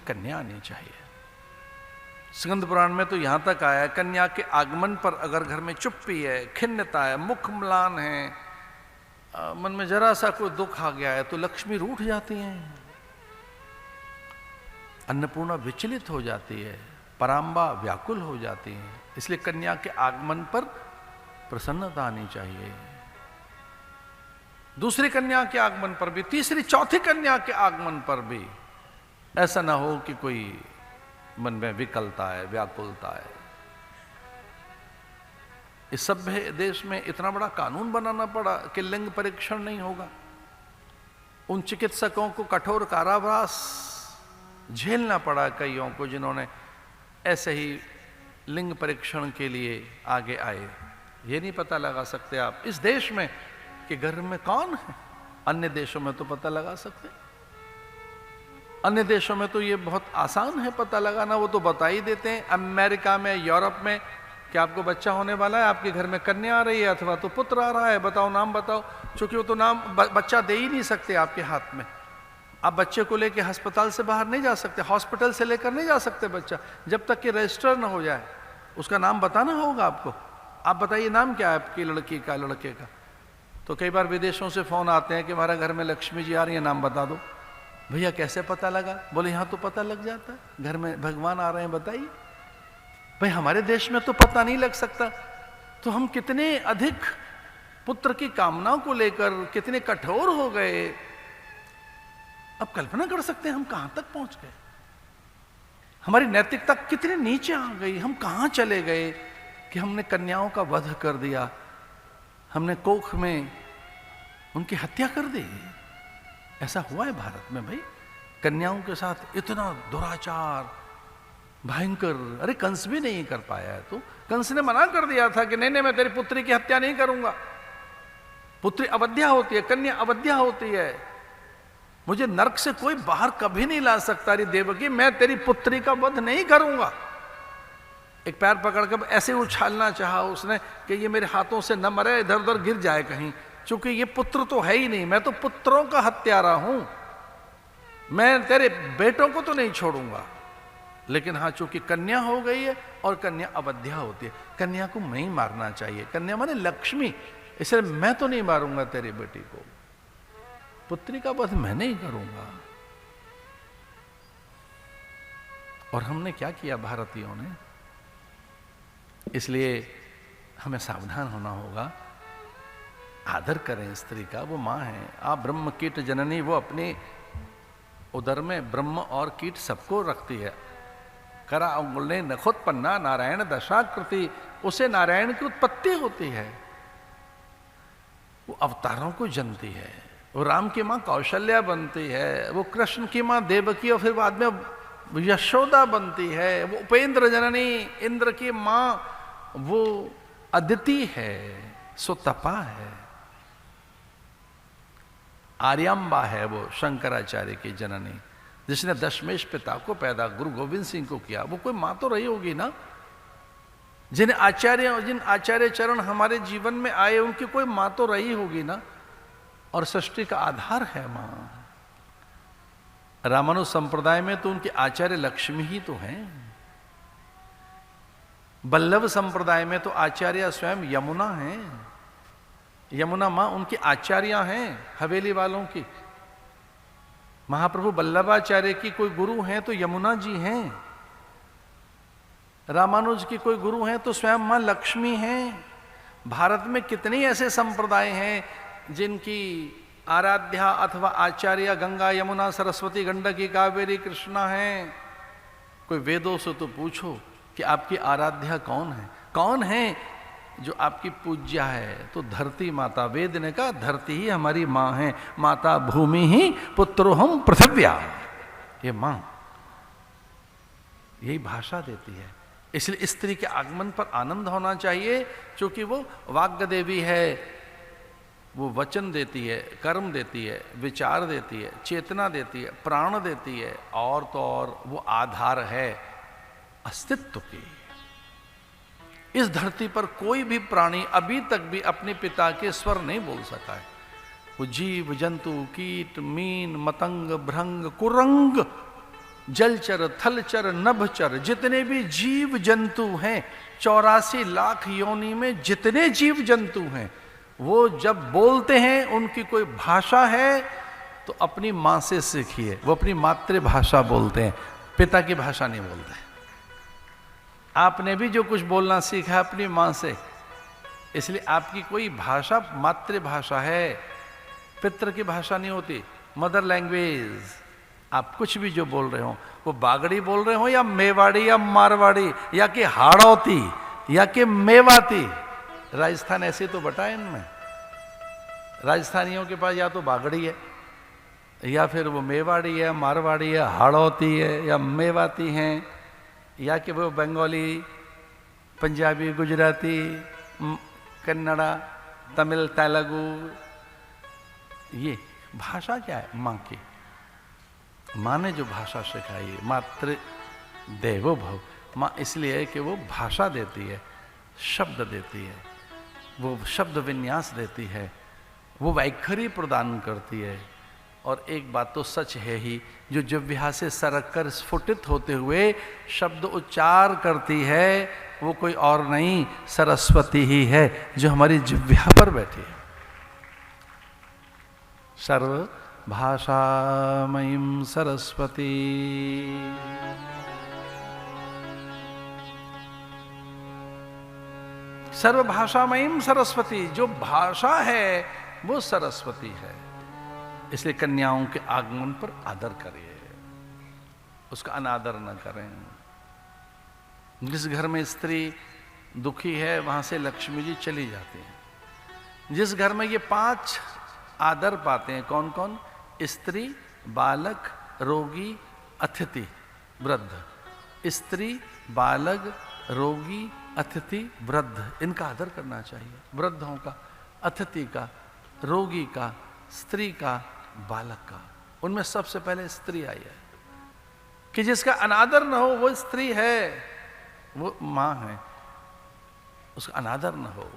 कन्या आनी चाहिए। स्कंद पुराण में तो यहां तक आया, कन्या के आगमन पर अगर घर में चुप्पी है, खिन्नता है, मुख म्लान है, मन में जरा सा कोई दुख आ गया है, तो लक्ष्मी रूठ जाती हैं, अन्नपूर्णा विचलित हो जाती है, परांबा व्याकुल हो जाती हैं। इसलिए कन्या के आगमन पर प्रसन्नता आनी चाहिए। दूसरी कन्या के आगमन पर भी, तीसरी चौथी कन्या के आगमन पर भी ऐसा ना हो कि कोई मन में विकलता है, व्याकुलता है। इस सभ्य देश में इतना बड़ा कानून बनाना पड़ा कि लिंग परीक्षण नहीं होगा। उन चिकित्सकों को कठोर कारावास झेलना पड़ा कईयों को, जिन्होंने ऐसे ही लिंग परीक्षण के लिए आगे आए। ये नहीं पता लगा सकते आप इस देश में कि घर में कौन है। अन्य देशों में तो पता लगा सकते, अन्य देशों में तो ये बहुत आसान है पता लगाना, वो तो बता ही देते हैं। अमेरिका में, यूरोप में कि आपको बच्चा होने वाला है, आपके घर में कन्या आ रही है अथवा तो पुत्र आ रहा है, बताओ नाम बताओ। चूंकि वो तो नाम बच्चा दे ही नहीं सकते आपके हाथ में। आप बच्चे को लेकर अस्पताल से बाहर नहीं जा सकते, हॉस्पिटल से लेकर नहीं जा सकते बच्चा, जब तक कि रजिस्टर ना हो जाए। उसका नाम बताना होगा आपको। आप बताइए नाम क्या है आपकी लड़की का, लड़के का। तो कई बार विदेशों से फोन आते हैं कि हमारा घर में लक्ष्मी जी आ रही है, नाम बता दो। भैया कैसे पता लगा? बोले यहाँ तो पता लग जाता है, घर में भगवान आ रहे हैं, बताइए। भाई हमारे देश में तो पता नहीं लग सकता, तो हम कितने अधिक पुत्र की कामनाओं को लेकर कितने कठोर हो गए। अब कल्पना कर सकते हैं हम कहां तक पहुंच गए, हमारी नैतिकता कितनी नीचे आ गई, हम कहां चले गए कि हमने कन्याओं का वध कर दिया, हमने कोख में उनकी हत्या कर दी। ऐसा हुआ है भारत में भाई, कन्याओं के साथ इतना दुराचार भयंकर। अरे कंस भी नहीं कर पाया है, तो कंस ने मना कर दिया था कि नहीं नहीं मैं तेरी पुत्री की हत्या नहीं करूंगा। पुत्री अवध्या होती है, कन्या अवध्या होती है, मुझे नरक से कोई बाहर कभी नहीं ला सकता। अरे देवकी मैं तेरी पुत्री का वध नहीं करूंगा। एक पैर पकड़कर ऐसे उछालना चाहा उसने कि ये मेरे हाथों से न मरे, इधर उधर गिर जाए कहीं, क्योंकि ये पुत्र तो है ही नहीं, मैं तो पुत्रों का हत्यारा हूं, मैं तेरे बेटों को तो नहीं छोड़ूंगा। लेकिन हाँ, चूंकि कन्या हो गई है और कन्या अवध्या होती है, कन्या को नहीं मारना चाहिए। कन्या माने लक्ष्मी, इसलिए मैं तो नहीं मारूंगा तेरी बेटी को, पुत्री का वध मैं नहीं करूंगा। और हमने क्या किया भारतीयों ने, इसलिए हमें सावधान होना होगा। आदर करें स्त्री का, वो मां है। आप ब्रह्म कीट जननी, वो अपने उदर में ब्रह्म और कीट सबको रखती है। करा अंगुल्य नखोत्पन्ना नारायण दशाकृति, उसे नारायण की उत्पत्ति होती है, वो अवतारों को जनती है। वो राम की मां कौशल्या बनती है, वो कृष्ण की मां देवकी और फिर बाद में यशोदा बनती है, वो उपेंद्र जननी इंद्र की मां वो अदिति है, सुतपा है, आर्यम्बा है वो शंकराचार्य की जननी, जिसने दशमेश पिता को पैदा गुरु गोविंद सिंह को किया। वो कोई मां तो रही होगी ना। जिन आचार्य चरण हमारे जीवन में आए, उनकी कोई मां तो रही होगी ना। और सृष्टि का आधार है मां। रामानुज संप्रदाय में तो उनके आचार्य लक्ष्मी ही तो हैं। बल्लभ संप्रदाय में तो आचार्य स्वयं यमुना हैं। यमुना मां उनकी आचार्या हैं, हवेली वालों की। महाप्रभु बल्लभाचार्य की कोई गुरु हैं तो यमुना जी हैं। रामानुज की कोई गुरु हैं तो स्वयं मां लक्ष्मी हैं। भारत में कितने ऐसे संप्रदाय हैं जिनकी आराध्या अथवा आचार्य गंगा यमुना सरस्वती गंडकी कावेरी कृष्णा हैं। कोई वेदों से तो पूछो कि आपकी आराध्या कौन है, कौन है जो आपकी पूज्या है। तो धरती माता, वेद ने कहा धरती ही हमारी मां है, माता भूमि ही पुत्रो हम पृथ्व्या। ये मां यही भाषा देती है। इसलिए स्त्री के आगमन पर आनंद होना चाहिए, क्योंकि वो वाग्देवी देवी है, वो वचन देती है, कर्म देती है, विचार देती है, चेतना देती है, प्राण देती है, और तो और वो आधार है अस्तित्व की। इस धरती पर कोई भी प्राणी अभी तक भी अपने पिता के स्वर नहीं बोल सका है। वो जीव जंतु कीट मीन मतंग भृंग कुरंग जलचर, थलचर, नभचर, जितने भी जीव जंतु हैं, 84 लाख योनि में जितने जीव जंतु हैं, वो जब बोलते हैं, उनकी कोई भाषा है तो अपनी मां से सीखिए। वो अपनी मातृभाषा बोलते हैं, पिता की भाषा नहीं बोलते। आपने भी जो कुछ बोलना सीखा अपनी मां से, इसलिए आपकी कोई भाषा मातृभाषा है, पितृ की भाषा नहीं होती, मदर लैंग्वेज। आप कुछ भी जो बोल रहे हो, वो बागड़ी बोल रहे हो या मेवाड़ी या मारवाड़ी या कि हाड़ौती या कि मेवाती, राजस्थान ऐसे तो बटा है इनमें। राजस्थानियों के पास या तो बागड़ी है, या फिर वो मेवाड़ी है, मारवाड़ी है, हाड़ौती है या मेवाती हैं, या कि वो बंगाली, पंजाबी, गुजराती, कन्नड़ा, तमिल, तेलुगु। ये भाषा क्या है? माँ की। माँ ने जो भाषा सिखाई है, मातृ देवो भव। माँ इसलिए है कि वो भाषा देती है, शब्द देती है, वो शब्द विन्यास देती है, वो वैखरी प्रदान करती है। और एक बात तो सच है ही, जो जिह्वा से सरक कर स्फुटित होते हुए शब्द उच्चार करती है, वो कोई और नहीं, सरस्वती ही है, जो हमारी जिह्वा पर बैठी है। सर्व भाषामयीं सरस्वती। सर्व भाषामयीं सरस्वती, जो भाषा है वो सरस्वती है। इसलिए कन्याओं के आगमन पर आदर करिए, उसका अनादर न करें। जिस घर में स्त्री दुखी है, वहां से लक्ष्मी जी चली जाती हैं। जिस घर में ये 5 आदर पाते हैं, कौन कौन? स्त्री, बालक, रोगी, अतिथि, वृद्ध। स्त्री, बालक, रोगी, अतिथि, वृद्ध, इनका आदर करना चाहिए। वृद्धों का, अतिथि का, रोगी का, स्त्री का, बालक का। उनमें सबसे पहले स्त्री आई है कि जिसका अनादर न हो वो स्त्री है, वो मां है, उसका अनादर न हो।